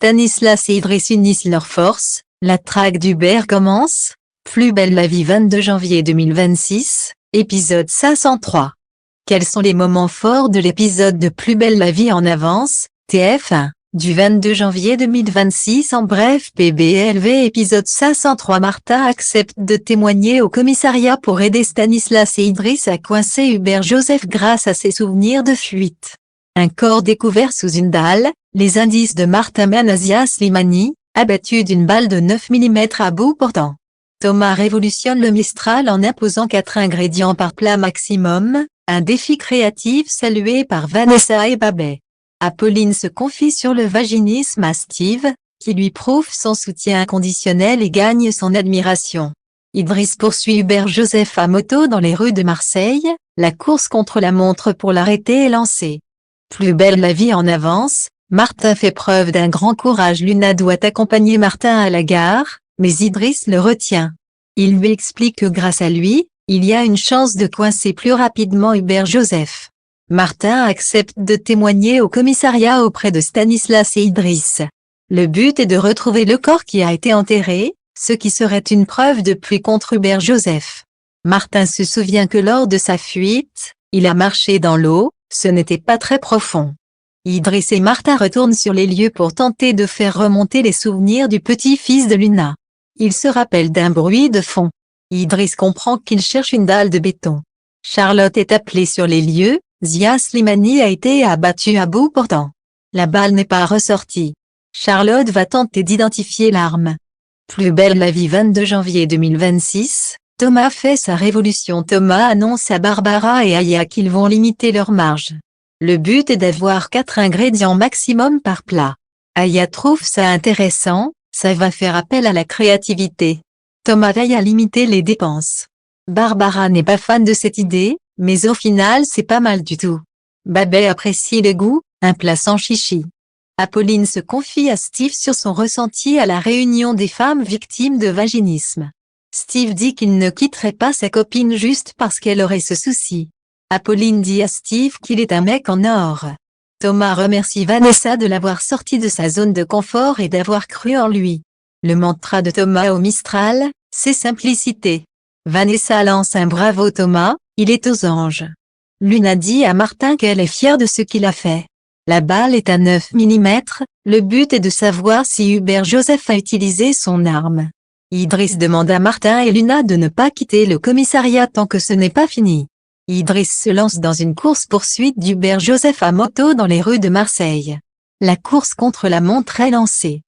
Stanislas et Idriss unissent leurs forces, la traque d'Hubert commence. Plus belle la vie 22 janvier 2026, épisode 503. Quels sont les moments forts de l'épisode de Plus belle la vie en avance, TF1, du 22 janvier 2026 en bref PBLV épisode 503 Martin accepte de témoigner au commissariat pour aider Stanislas et Idriss à coincer Hubert Joseph grâce à ses souvenirs de fuite. Un corps découvert sous une dalle, les indices de Martin mènent Asia Slimani, abattu d'une balle de 9 mm à bout portant. Thomas révolutionne le Mistral en imposant 4 ingrédients par plat maximum, un défi créatif salué par Vanessa et Babet. Apolline se confie sur le vaginisme à Steve, qui lui prouve son soutien inconditionnel et gagne son admiration. Idriss poursuit Hubert Joseph à moto dans les rues de Marseille, la course contre la montre pour l'arrêter est lancée. Plus belle la vie en avance, Martin fait preuve d'un grand courage. Luna doit accompagner Martin à la gare, mais Idriss le retient. Il lui explique que grâce à lui, il y a une chance de coincer plus rapidement Hubert Joseph. Martin accepte de témoigner au commissariat auprès de Stanislas et Idriss. Le but est de retrouver le corps qui a été enterré, ce qui serait une preuve de pluie contre Hubert Joseph. Martin se souvient que lors de sa fuite, il a marché dans l'eau, ce n'était pas très profond. Idriss et Martin retournent sur les lieux pour tenter de faire remonter les souvenirs du petit-fils de Luna. Il se rappelle d'un bruit de fond. Idriss comprend qu'il cherche une dalle de béton. Charlotte est appelée sur les lieux, Asia Slimani a été abattue à bout portant. La balle n'est pas ressortie. Charlotte va tenter d'identifier l'arme. Plus belle la vie 22 janvier 2026, Thomas fait sa révolution. Thomas annonce à Barbara et Aya qu'ils vont limiter leur marge. Le but est d'avoir 4 ingrédients maximum par plat. Aya trouve ça intéressant, ça va faire appel à la créativité. Thomas veille à limiter les dépenses. Barbara n'est pas fan de cette idée, mais au final c'est pas mal du tout. Babet apprécie le goût, un plat sans chichi. Apolline se confie à Steve sur son ressenti à la réunion des femmes victimes de vaginisme. Steve dit qu'il ne quitterait pas sa copine juste parce qu'elle aurait ce souci. Apolline dit à Steve qu'il est un mec en or. Thomas remercie Vanessa de l'avoir sorti de sa zone de confort et d'avoir cru en lui. Le mantra de Thomas au Mistral, c'est simplicité. Vanessa lance un bravo Thomas, il est aux anges. Luna dit à Martin qu'elle est fière de ce qu'il a fait. La balle est à 9 mm, le but est de savoir si Hubert Joseph a utilisé son arme. Idriss demande à Martin et Luna de ne pas quitter le commissariat tant que ce n'est pas fini. Idriss se lance dans une course-poursuite d'Hubert Joseph à moto dans les rues de Marseille. La course contre la montre est lancée.